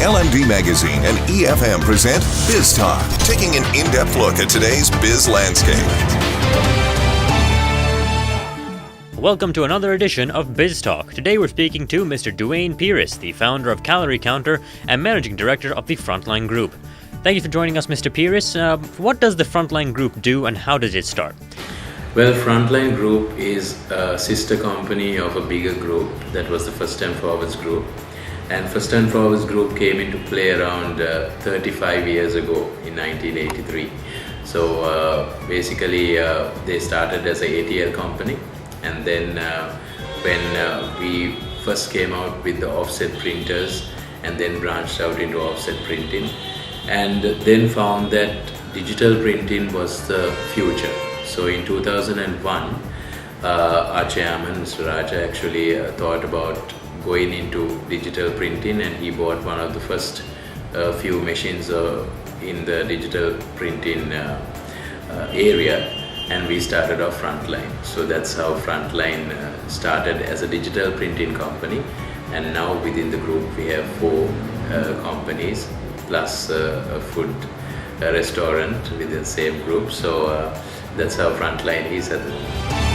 LMD Magazine and EFM present Biz Talk, taking an in-depth look at today's biz landscape. Welcome to another edition of Biz Talk. Today we're speaking to Mr. Duaine Peiris, the founder of Calorie Counter and managing director of the Frontline Group. Thank you for joining us, Mr. Peiris. What does the Frontline Group do and how did it start? Well, Frontline Group is a sister company of a bigger group that was the First and Forwards Group. And First and Forwards Group came into play around 35 years ago in 1983. So basically they started as a ATL company, and then when we first came out with the offset printers and then branched out into offset printing, and then found that digital printing was the future. So in 2001, our chairman, Mr. Raja, actually thought about going into digital printing, and he bought one of the first few machines in the digital printing area, and we started off Frontline. So that's how Frontline started as a digital printing company, and now within the group we have 4 companies plus a food restaurant within the same group. So that's how Frontline is at the moment.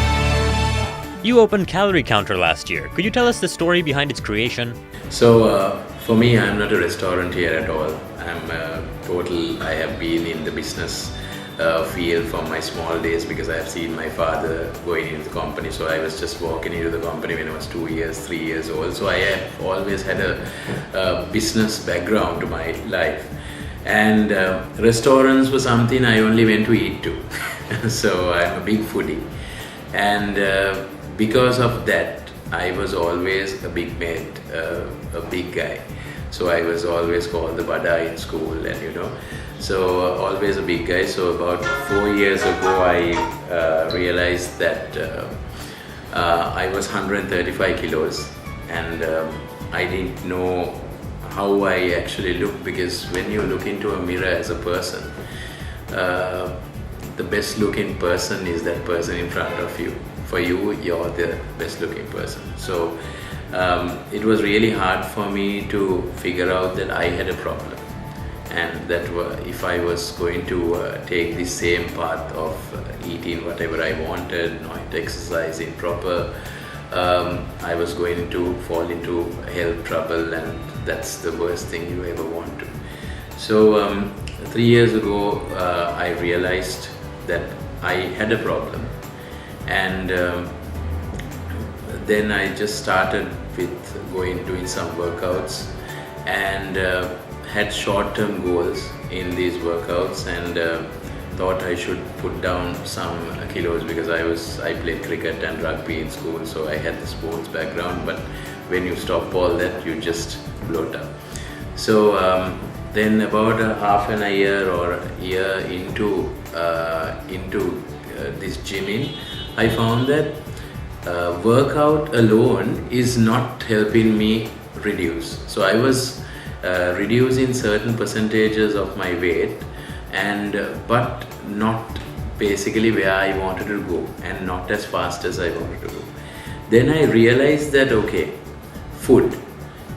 You opened Calorie Counter last year. Could you tell us the story behind its creation? So for me, I'm not a restaurateur at all. I have been in the business field from my small days because I have seen my father going into the company. So I was just walking into the company when I was 2 years, 3 years old. So I have always had a business background to my life. And restaurants were something I only went to eat to. So I'm a big foodie. And because of that, I was always a big mate, a big guy. So I was always called the Bada in school, and so always a big guy. So about 4 years ago, I realized that I was 135 kilos, and I didn't know how I actually looked, because when you look into a mirror as a person, the best looking person is that person in front of you. For you, you're the best looking person. So it was really hard for me to figure out that I had a problem, and that if I was going to take the same path of eating whatever I wanted, not exercising proper, I was going to fall into health trouble, and that's the worst thing you ever want to. So 3 years ago, I realized that I had a problem, and then I just started with doing some workouts, and had short-term goals in these workouts, and thought I should put down some kilos, because I played cricket and rugby in school, so I had the sports background. But when you stop all that, you just bloat up. So then about half an year or a year into this gymming, I found that workout alone is not helping me reduce. So I was reducing certain percentages of my weight, and but not basically where I wanted to go, and not as fast as I wanted to go. Then I realized that food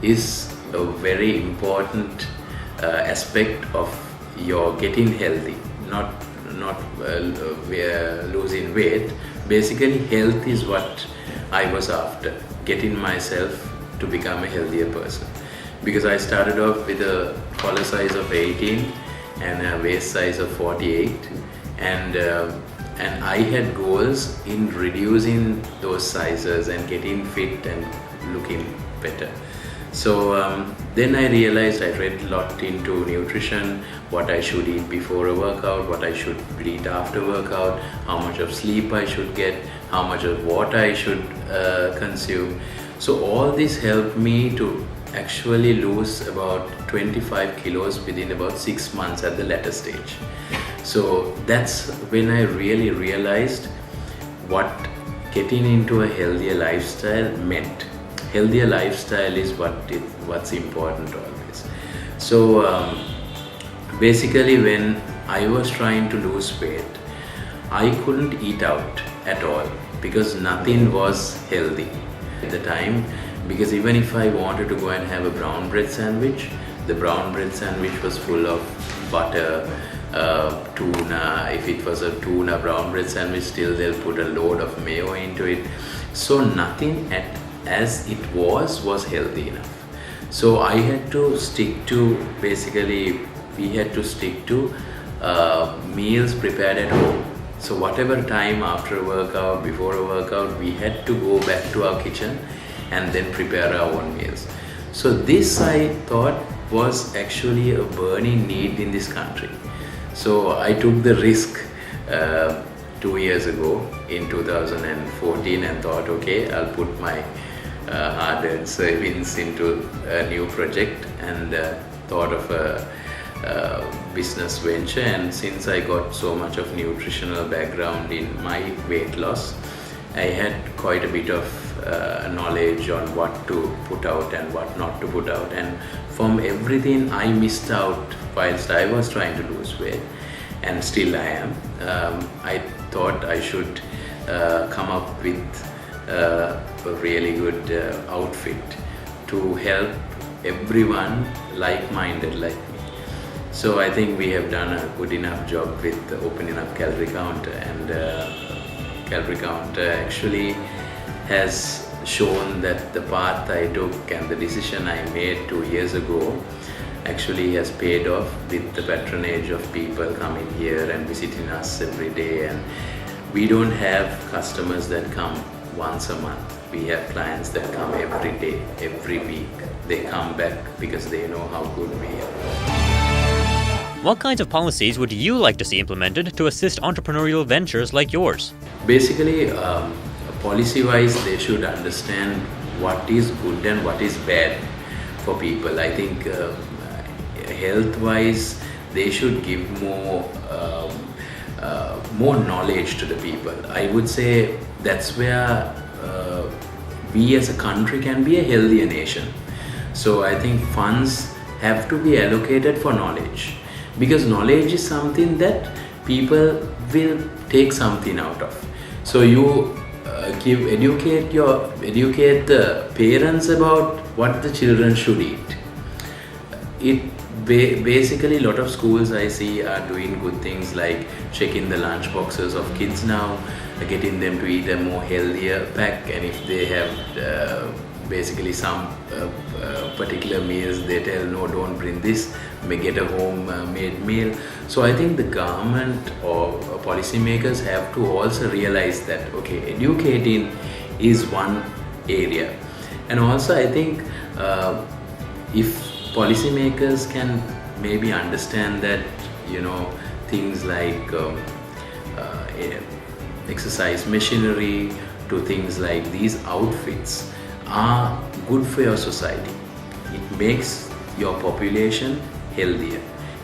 is a very important aspect of your getting healthy, not losing weight. Basically, health is what I was after, getting myself to become a healthier person. Because I started off with a collar size of 18 and a waist size of 48, and I had goals in reducing those sizes and getting fit and looking better. So then I realized, I read a lot into nutrition, what I should eat before a workout, what I should eat after workout, how much of sleep I should get, how much of water I should consume. So all this helped me to actually lose about 25 kilos within about 6 months at the latter stage. So that's when I really realized what getting into a healthier lifestyle meant. Healthier lifestyle is what's important always. So basically, when I was trying to lose weight, I couldn't eat out at all because nothing was healthy at the time. Because even if I wanted to go and have a brown bread sandwich, The brown bread sandwich was full of butter, tuna. If it was a tuna brown bread sandwich, still they'll put a load of mayo into it. So nothing as it was healthy enough. So I had to stick to, basically we had to stick to meals prepared at home. So whatever time after a workout, before a workout, we had to go back to our kitchen and then prepare our own meals. So this, I thought, was actually a burning need in this country. So I took the risk 2 years ago in 2014 and thought, okay, I'll put my hard-earned savings into a new project, and thought of a business venture. And since I got so much of nutritional background in my weight loss, I had quite a bit of knowledge on what to put out and what not to put out, and from everything I missed out whilst I was trying to lose weight, and still I am. I thought I should come up with a really good outfit to help everyone like-minded like me. So I think we have done a good enough job with opening up Calorie Counter, and Calorie Counter actually has shown that the path I took and the decision I made 2 years ago actually has paid off, with the patronage of people coming here and visiting us every day. And we don't have customers that come once a month. We have clients that come every day, every week. They come back because they know how good we are. What kinds of policies would you like to see implemented to assist entrepreneurial ventures like yours? Basically, policy-wise, they should understand what is good and what is bad for people. I think health-wise, they should give more knowledge to the people. I would say that's where we as a country can be a healthier nation. So I think funds have to be allocated for knowledge, because knowledge is something that people will take something out of. So you educate the parents about what the children should eat. Basically, a lot of schools I see are doing good things like checking the lunch boxes of kids now, getting them to eat a more healthier pack, and if they have basically some particular meals, they tell no, don't bring this, may get a home made meal. So I think the government or policymakers have to also realize that, okay, educating is one area. And also I think if policymakers can maybe understand that, things like exercise machinery to things like these outfits are good for your society. It makes your population healthier.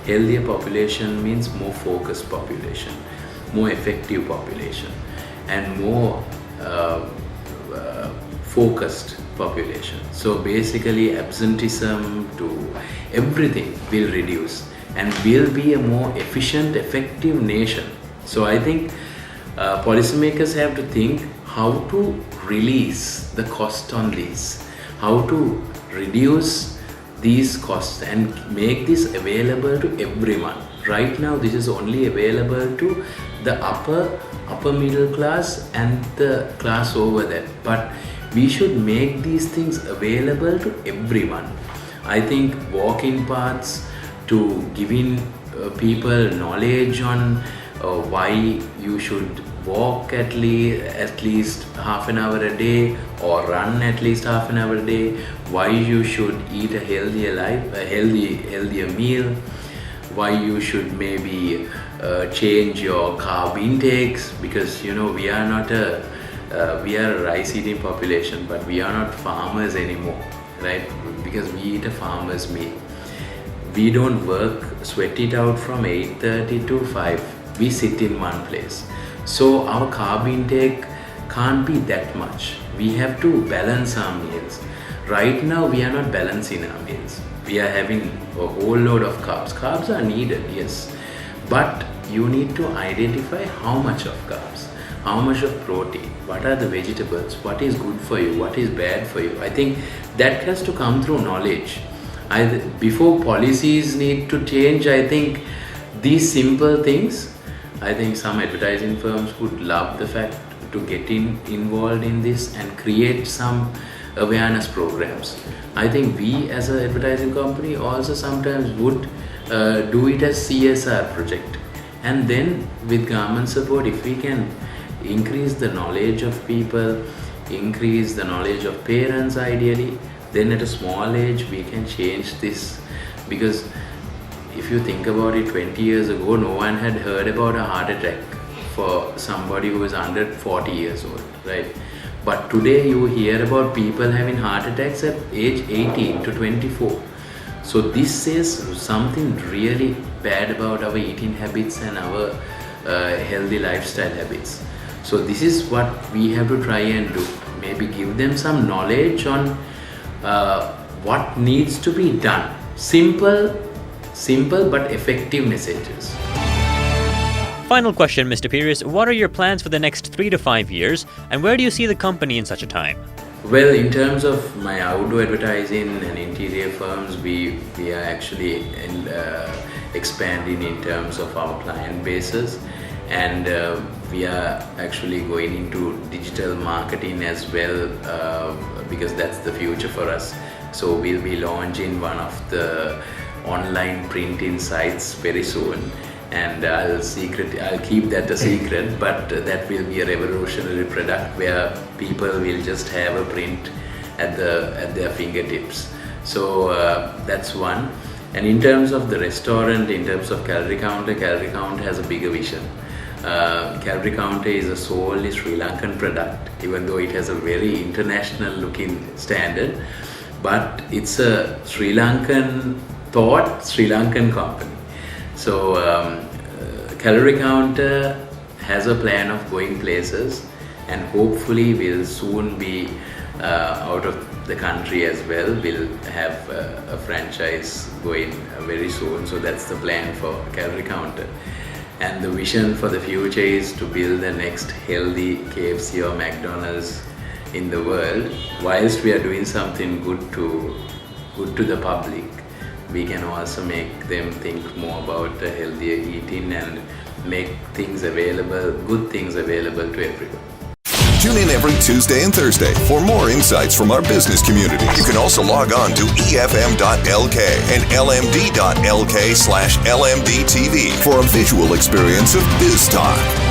Healthier population means more focused population, more effective population, and more focused population. So basically absenteeism to everything will reduce and will be a more efficient, effective nation. So I think policymakers have to think how to release the cost on these, how to reduce these costs and make this available to everyone. Right now this is only available to the upper middle class and the class over that, but we should make these things available to everyone. I think walking paths to giving people knowledge on why you should walk at least half an hour a day, or run at least half an hour a day, why you should eat a healthier meal, why you should maybe change your carb intakes, because we are a rice eating population, but we are not farmers anymore, right? Because we eat a farmer's meal. We don't sweat it out from 8:30 to 5. We sit in one place. So our carb intake can't be that much. We have to balance our meals. Right now we are not balancing our meals. We are having a whole load of carbs. Carbs are needed, yes, but you need to identify how much of carbs, how much of protein, what are the vegetables, what is good for you, what is bad for you. I think that has to come through knowledge. Before policies need to change, I think these simple things, I think some advertising firms would love the fact to get involved in this and create some awareness programs. I think we as an advertising company also sometimes would do it as CSR project, and then with government support, if we can increase the knowledge of people, increase the knowledge of parents ideally, then at a small age we can change this. Because if you think about it, 20 years ago no one had heard about a heart attack for somebody who is under 40 years old, right? But today you hear about people having heart attacks at age 18 to 24. So this says something really bad about our eating habits and our healthy lifestyle habits. So this is what we have to try and do. Maybe give them some knowledge on what needs to be done. Simple but effective messages. Final question, Mr. Peiris. What are your plans for the next 3 to 5 years, and where do you see the company in such a time? Well, in terms of my outdoor advertising and interior firms, we are actually expanding in terms of our client bases, and we are actually going into digital marketing as well, because that's the future for us. So we'll be launching one of the online printing sites very soon, and I'll keep that a secret, but that will be a revolutionary product where people will just have a print at their fingertips. So that's one. And in terms of the restaurant, in terms of Calorie Counter has a bigger vision. Calorie Counter is a solely Sri Lankan product, even though it has a very international looking standard, but it's a Sri Lankan company. So Calorie Counter has a plan of going places, and hopefully will soon be out of the country as well. We'll have a franchise going very soon. So that's the plan for Calorie Counter. And the vision for the future is to build the next healthy KFC or McDonald's in the world. Whilst we are doing something good to the public, we can also make them think more about healthier eating and make things available, good things available to everyone. Tune in every Tuesday and Thursday for more insights from our business community. You can also log on to efm.lk and lmd.lk/lmdtv for a visual experience of Biz Talk.